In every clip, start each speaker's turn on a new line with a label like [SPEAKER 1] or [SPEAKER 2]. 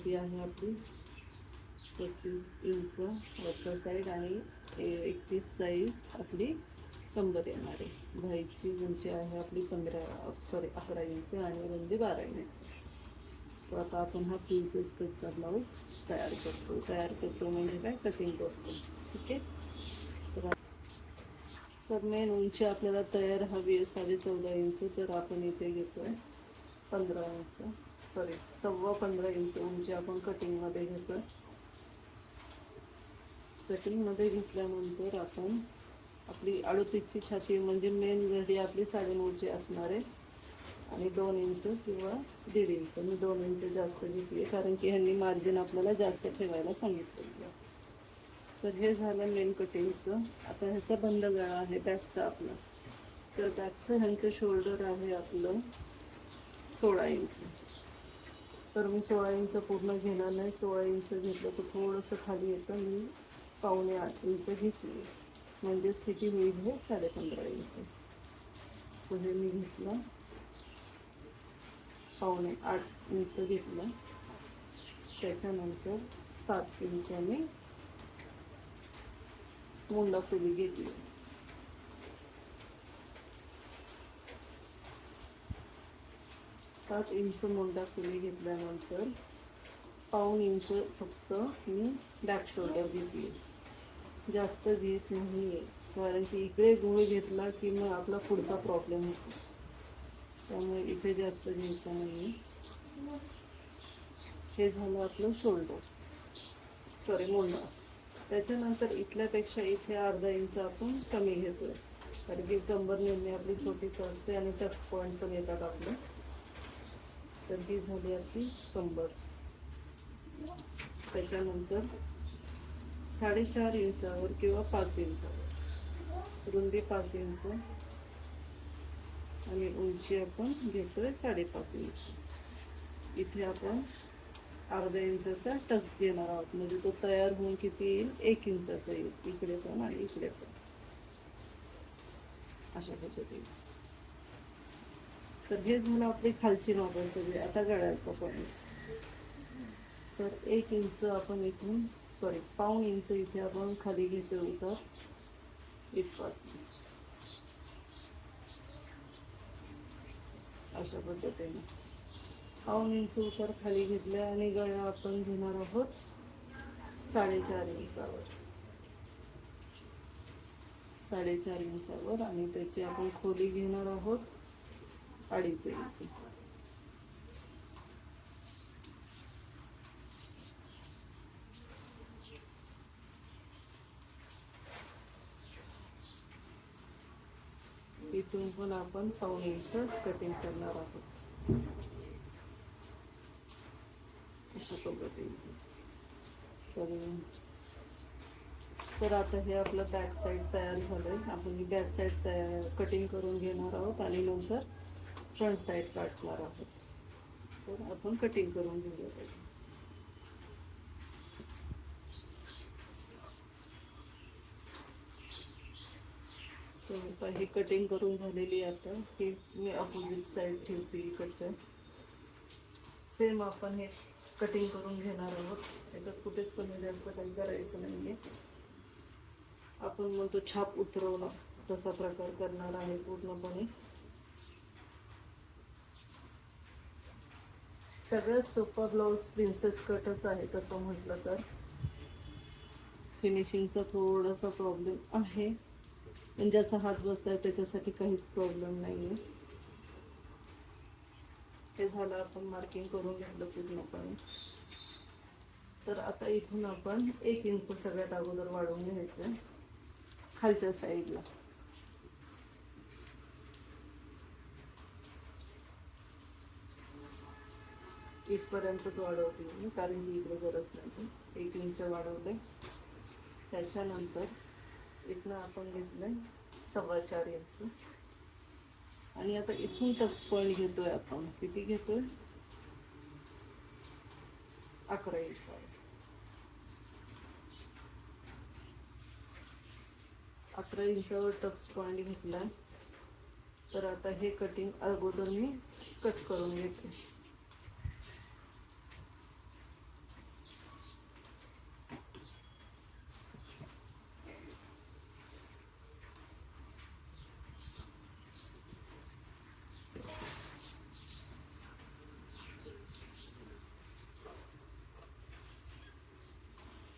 [SPEAKER 1] ही आहे आपली 35 इंच वरचा साईड आणि 31 साईज आपली कंबर येणार आहे. बाईची उंची आहे आपली 11 इंच आणि रुंदी 12 इंच. सो आता आपण हा प्रिन्सेस कटचा ब्लाऊज तयार करतो म्हणजे काय, कटिंग करतो. ठीक आहे. तर मेन उंची आपल्याला तयार हवी आहे 14.5 इंच, तर आपण इथे घेतोय 15 इंच, सॉरी 15.25 इंच उंची आपण कटिंगमध्ये घेतोय. कटिंगमध्ये घेतल्यानंतर आपण आपली 38ची छाती म्हणजे मेन घडी आपली 9.5ची असणार आहे आणि 2 इंच किंवा 1.5 इंच, मी 2 इंच जास्त घेतली कारण की ह्यांनी मार्जिन आपल्याला जास्त ठेवायला सांगितलेलं. तर हे झालं मेन कटिंगचं. आता ह्याचा बंद गळा आहे बॅकचा आपला. तर बॅकचं ह्यांचं शोल्डर आहे आपलं 16 इंच. तर मी 16 इंच पूर्ण घेणार नाही, 16 इंच घेतलं तर थोडंसं खाली येतं. मी 7.25 इंच घेतली म्हणजेच किती होईल हे 15.5 इंच. पुढे मी घेतलं 7.25 इंच घेतलं. त्याच्यानंतर 7 इंच मी मुंडा खोली घेतली. 7 इंच मुंडा खोली घेतल्यानंतर 1.25 इंच फक्त मी बॅक शोल्डर घेतली. जास्त घेत नाही आहे कारण की इकडे गुळ घेतला की मग आपला पुढचा प्रॉब्लेम होतो. त्यामुळे इथे जास्त घ्यायचं नाही. हे झालं आपलं शोल्डर, सॉरी मुंडा. त्याच्यानंतर इथल्यापेक्षा इथे अर्धा इंच आपण कमी घेतोय कारण की कंबर नेहमी आपली छोटीच असते आणि टक्स पॉईंट पण येतात आपले. तर ही झाली आपली कंबर. त्याच्यानंतर 4.5 इंचावर किंवा 5 इंचावर रुंदी 5 इंच आणि उंची आपण घेतोय 5.5 इंच. इथे आपण अर्धा इंचाचा टक्स घेणार आहोत म्हणजे तो तयार होऊन किती येईल, 1 इंचाचा येईल इकडे पण आणि इकडे पण, अशा पद्धतीने. तर हे झालं आपली खालची माप सगळी. आता गळ्याचं पण. तर 1 इंच आपण इथून, सॉरी 1.25 इंच इथे आपण खाली घेतो उतर इथपासून, अशा पद्धतीने 1.25 इंच उतर खाली घेतले आणि गळा आपण घेणार आहोत 4.5 इंचावर. 4.5 इंचावर आणि त्याची आपण खोली घेणार आहोत 2.5 इंच. इथून पण आपण 1.25 इंच कटिंग करणार आहोत अशा पद्धतीने. तर आता हे आपलं बॅक साईड तयार झालंय. आपण ही बॅक साईड कटिंग करून घेणार आहोत आणि नंतर फ्रंट साईड काढणार आहोत. तर आपण कटिंग करून घेऊया पाहिजे. तर ही कटिंग करून झालेली आता हीच मी अपोजिट साईड ठेवते इकडच्या. सेम आपण हे कटिंग करून घेणार आहोत. त्याच्यात कुठेच कमी जास्त काही करायचं नाहीये. आपण म्हणतो छाप उतरवला तसा प्रकार करणार आहे पूर्णपणे. सगळ्यात सोपा ब्लाऊज प्रिन्सेस कटच आहे तसं म्हटलं तर. फिनिशिंगचा थोडासा प्रॉब्लेम आहे पण ज्याचा हात बसलाय त्याच्यासाठी काहीच प्रॉब्लेम नाहीये. हे झालं, आपण मार्किंग करून घेतलं पूर्णपणे. तर आता इथून आपण 1 इंच सगळ्यात अगोदर वाढवून घ्यायचं खालच्या साईडला. इथपर्यंतच वाढवते मी कारण की इकडे गरज नाही. 1 इंच वाढवले. त्याच्यानंतर इथनं आपण घेतलंय 4.25 इंच आणि आता इथून टक्स पॉईंट घेतोय आपण. किती घेतोय, 11 इंचावर. 11 इंचावर टक्स पॉईंट घेतला. तर आता हे कटिंग अगोदर मी कट करून घेते.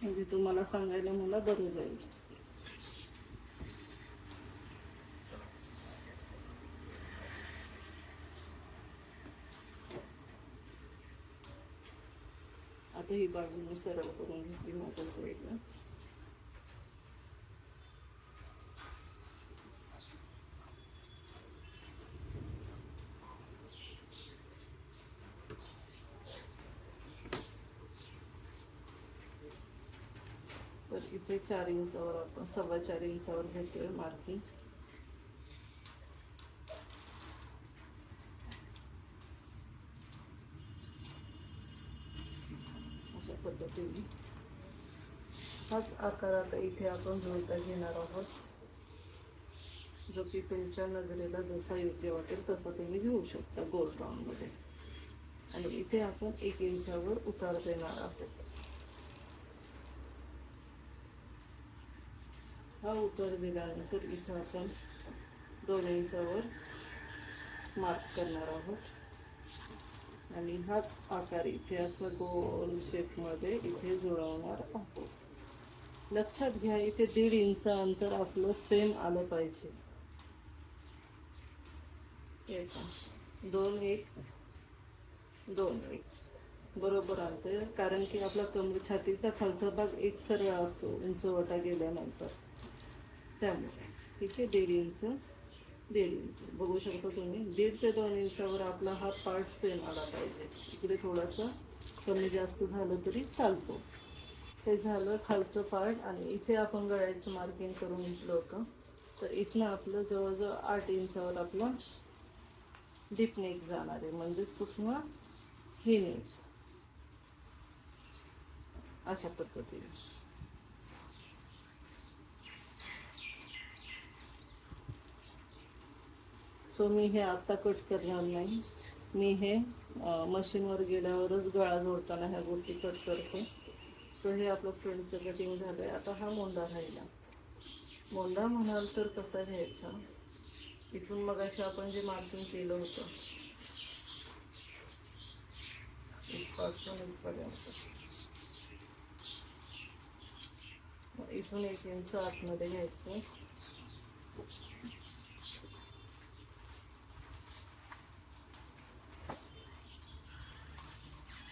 [SPEAKER 1] म्हणजे तुम्हाला सांगायला मला बरं जाईल. आता ही बाजू मी सरळ करून घेतली माझ्या साईडला. तर इथे 4 इंचावर आपण 4.25 इंचावर घेतोय मार्किंग. अशा पद्धतीने हाच आकार आता इथे आपण जुळता घेणार आहोत, जो की तुमच्या नजरेला जसा योग्य वाटेल तसा तुम्ही घेऊ शकता गोल राऊंडमध्ये. आणि इथे आपण 1 इंचावर उतार देणार आहोत. हा उतार दिल्यानंतर इथे आपण 2 इंचावर मार्क करणार आहोत आणि हाच आकार इथे असं गोल शेपमध्ये इथे जुळवणार आहोत. लक्षात घ्या, इथे 1.5 इंच अंतर आपलं सेम आलं पाहिजे. 2 1 2 1 बरोबर अंतर, कारण की आपला छातीचा खालचा भाग एक सरळ असतो उंचवटा गेल्यानंतर, त्यामुळे इथे 1.5 इंच 1.5 इंच बघू शकता तुम्ही. 1.5 ते 2 इंचावर आपला हा पार्ट सेम आला पाहिजे. इकडे थोडासा कमी जास्त झालं तरी चालतो. हे झालं खालचं पार्ट. आणि इथे आपण गळ्याचं मार्किंग करून घेतलं होतं, तर इथनं आपलं जवळजवळ 8 इंचावर आपला डीप नेक जाणार आहे, म्हणजेच कुठनं ही नेक अशा पद्धतीने. सो मी हे आता कट करणार नाही, मी हे मशीनवर गेल्यावरच गळा जोडताना ह्या गोष्टी कट करते. सो हे आपलं फ्रंटचं कटिंग झालं आहे. आता हा मोंडा राहिला. मोंडा म्हणाल तर कसा घ्यायचा, इथून मगाशी आपण जे मार्किंग केलं होतं इथपासून इथपर्यंत, इथून 1 इंच आतमध्ये घ्यायचं.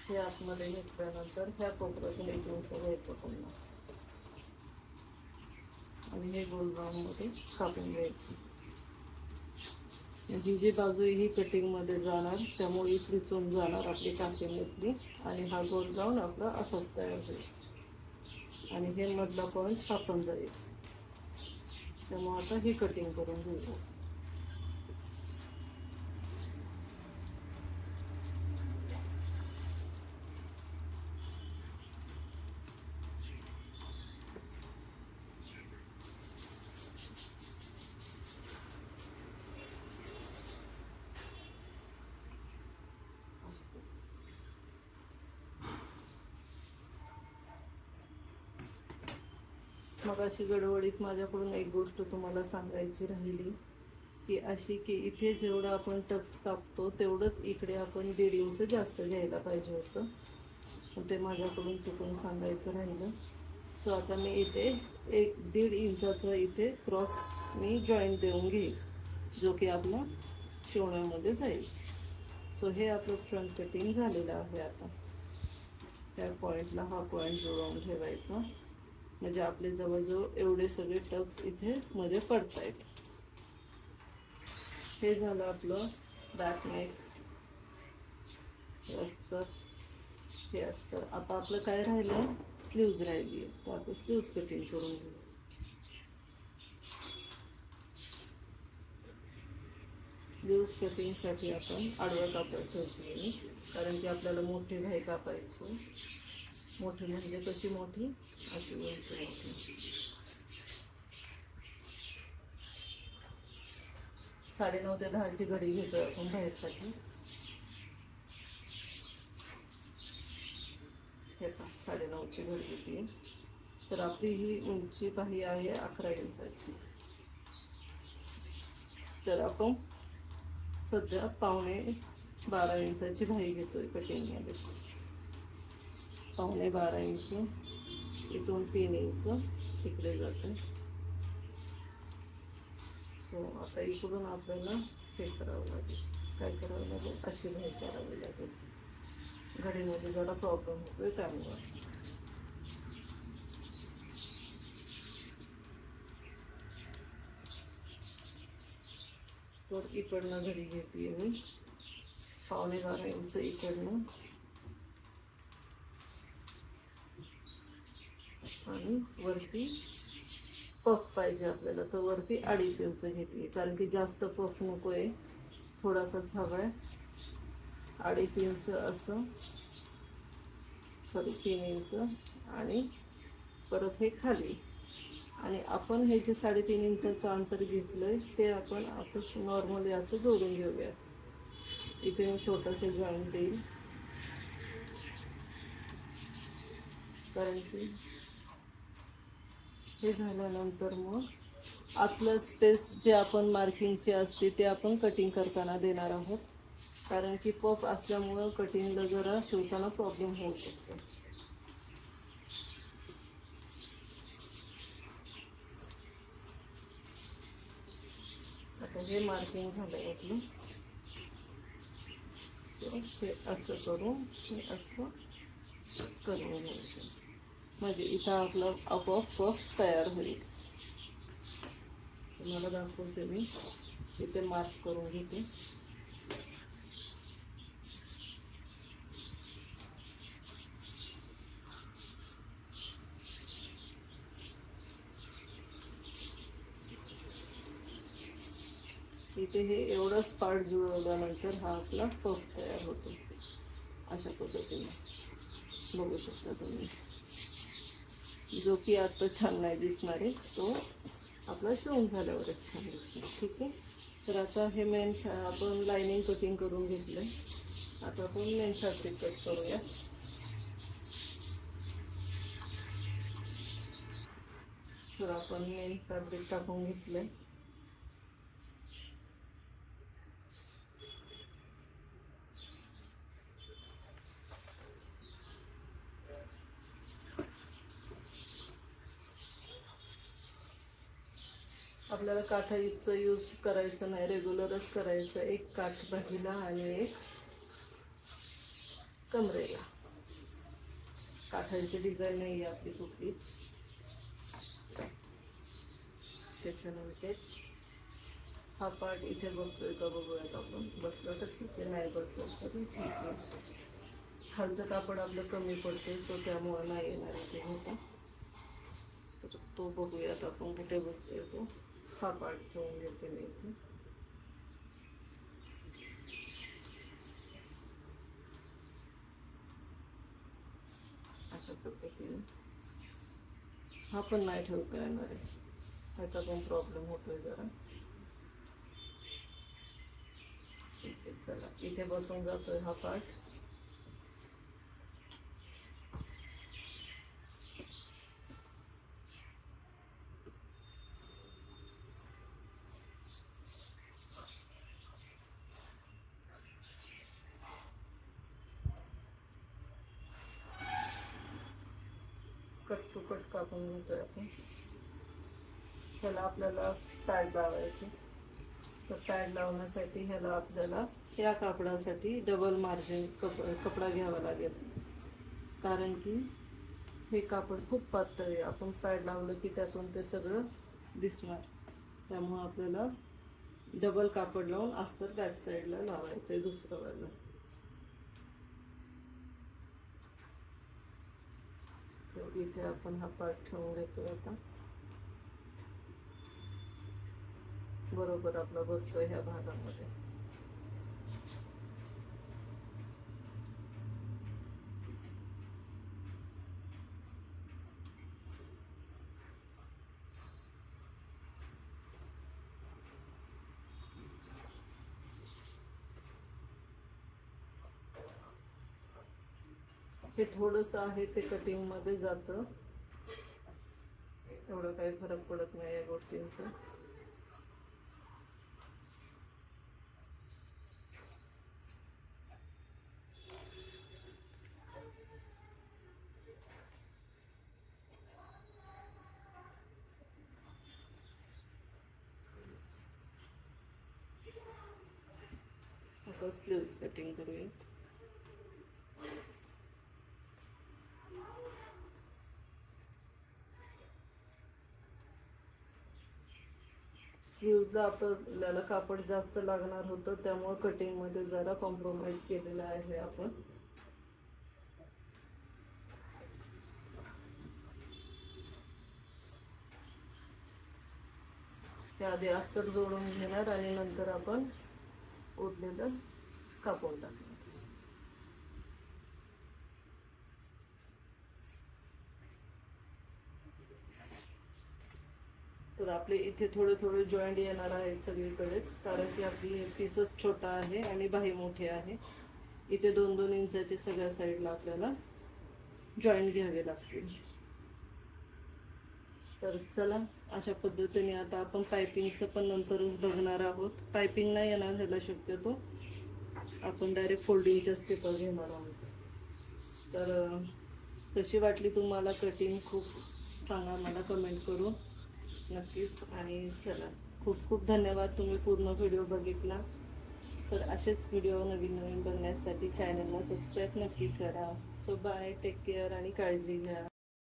[SPEAKER 1] हे आतमध्ये घेतल्यानंतर ह्या कोपऱ्यातून 1 इंच घ्यायचं पुन्हा आणि हे गोल राऊंडमध्ये कापून घ्यायचं. ही जी बाजू ही कटिंगमध्ये जाणार, त्यामुळे इथली चून जाणार आपली कापीमधली आणि हा गोल राऊंड आपला असाच तयार होईल आणि हे मधला पॉईंट कापून जाईल. त्यामुळे आता ही कटिंग करून घेऊ. मग अशी गडबडीत माझ्याकडून एक गोष्ट तुम्हाला सांगायची राहिली, की अशी की इथे जेवढं आपण टक्स कापतो तेवढंच इकडे आपण 1.5 इंच जास्त घ्यायला पाहिजे होतं, ते माझ्याकडून चुकून सांगायचं राहिलं. सो आता मी इथे 1.5 इंचाचा इथे क्रॉस मी जॉईंट देऊन घेईल, जो की आपला शिवण्यामध्ये जाईल. सो हे आपलं फ्रंट कटिंग झालेलं आहे. आता त्या पॉईंटला हा पॉईंट जुळवून ठेवायचा, म्हणजे आपले जवळजवळ एवढे सगळे टक्स इथे मध्ये पडतायत. हे झालं आपलं बॅक नेक. अस्तर हे अस्तर. आता आपलं काय राहिलं, स्लीव्ज राहिली आहे, तर आपण स्लीव्ज कटिंग करून घेऊ. स्लीव्ज कटिंगसाठी आपण आडवं कापड ठेवते, कारण की आपल्याला मोठी घाई कापायची. मोठी म्हणजे कशी मोठी, अशी उंची मोठी. 9:30 ते 10ची घडी घेतो आपण बाहेरसाठी. हे पहा 9:30ची घडी घेते. तर आपली ही उंची पाही आहे 11 इंचाची. तर आपण सध्या 12.25 इंचाची भाई घेतोय कटिंगमध्ये. 12.25 इंच इथून 3 इंच इकडे जाते. सो आता इकडून आपल्याला हे करावं लागेल. काय करावं लागेल, अशी भाई करावी लागेल. घडीमध्ये जरा प्रॉब्लेम होतोय त्यामुळे. तर इकडनं घडी घेते मी 12.5 इंच इकडनं आणि वरती पफ पाहिजे आपल्याला, तर वरती 2.5 इंच घेते, कारण की जास्त पफ नको आहे, थोडासाच हवा आहे. 2.5 इंच असं, सॉरी 3 इंच, आणि परत हे खाली. आणि आपण हे जे 3.5 इंचाचं अंतर घेतलंय ते आपण नॉर्मली असं जोडून घेऊयात. इथे मी छोटंसं जॉईंट देईल, कारण की हे झाल्यानंतर मग आतलं स्पेस जे आपण मार्किंगचे असते ते आपण कटिंग करताना देणार आहोत, कारण की पफ असल्यामुळं कटिंगला जरा शिवताना प्रॉब्लेम होऊ शकतो. आता हे मार्किंग झालं आपलं, हे असं करून हे असं करून घ्यायचं, म्हणजे इथं आपलं आपोआप पफ तयार होईल. तुम्हाला दाखवते मी, इथे मार्क करून घेते. इथे हे एवढंच पार्ट जुळवल्यानंतर हा आपला पफ तयार होतो. अशा पद्धतीने बघू शकता तुम्ही, जो की आता छान नाही दिसणार आहे, तो आपला शिवून झाल्यावरच छान दिसणार. ठीक आहे. तर आता हे मेन आपण लाइनिंग कटिंग करून घेतलंय. आता आपण मेन फॅब्रिक कट करूया. तर आपण मेन फॅब्रिक टाकून घेतलंय. आपल्याला काठाचं यूज करायचं नाही, रेग्युलरच करायचं. एक काठ बाजूला आणि एक कमरेला. काठांची डिझाईन नाही आहे आपली कुठलीच. त्याच्यानंतर हा पार्ट इथे बसतोय का बघूयात आपण. बसलं तर ठीक आहे, नाही बसलं तरी ठीक आहे. खालचं कापड आपलं कमी पडते, सो त्यामुळे नाही येणार इथे होता. तर तो बघूयात आपण कुठे बसतोय तो. हा पार्ट ठेवून घेते मी इथे. अशा पद्धतीने हा पण नाही ठेवता येणार आहे, ह्याचा पण प्रॉब्लेम होतोय जरा. ठीक आहे, चला इथे बसून जातोय हा पार्ट. कट टू कट कापून घेतोय आपण. ह्याला आपल्याला पॅड लावायची. तर पॅड लावण्यासाठी ह्याला आपल्याला या कापडासाठी डबल मार्जिन कपडा घ्यावा लागेल, कारण की हे कापड खूप पातळ आहे. आपण पॅड लावलं की त्यातून ते सगळं दिसणार. त्यामुळे आपल्याला डबल कापड लावून अस्तर बॅक साईडला लावायचं आहे, दुसरं वाला. तर इथे आपण हा पार्ट ठेवून घेतो. आता बरोबर आपला बसतोय ह्या भागामध्ये. हे थोडंसं आहे ते कटिंगमध्ये जातं, एवढं काही फरक पडत नाही या गोष्टींचा. आता स्लीव्ज कटिंग करूयात. स्लीव्हजला आपल्याला कापड जास्त लागणार होतं, त्यामुळे कटिंगमध्ये जरा कॉम्प्रोमाइज केलेलं आहे आपण. त्याआधी अस्तर जोडून घेणार आणि नंतर आपण उरलेलं कापून टाकणार. तर आपले इथे थोडे थोडे जॉईंट येणार आहेत सगळीकडेच, कारण की आपली पीसच छोटा आहे आणि बाही मोठी आहे. इथे 2-2 इंचाचे सगळ्या साईडला आपल्याला जॉईंट घ्यावे लागतील. तर चला, अशा पद्धतीने आता आपण पायपिंगचं पण नंतरच बघणार आहोत. पायपिंग नाही येणार ह्याला शक्यतो, आपण डायरेक्ट फोल्डिंगच्या स्टेपवर घेणार आहोत. तर कशी वाटली तुम्हाला कटिंग खूप सांगा मला कमेंट करून नक्कीच. आणि चला, खूप खूप धन्यवाद, तुम्ही पूर्ण व्हिडिओ बघितला. तर असेच व्हिडिओ नवीन नवीन बघण्यासाठी चॅनलला सबस्क्राईब नक्की करा. सो बाय, टेक केअर आणि काळजी घ्या.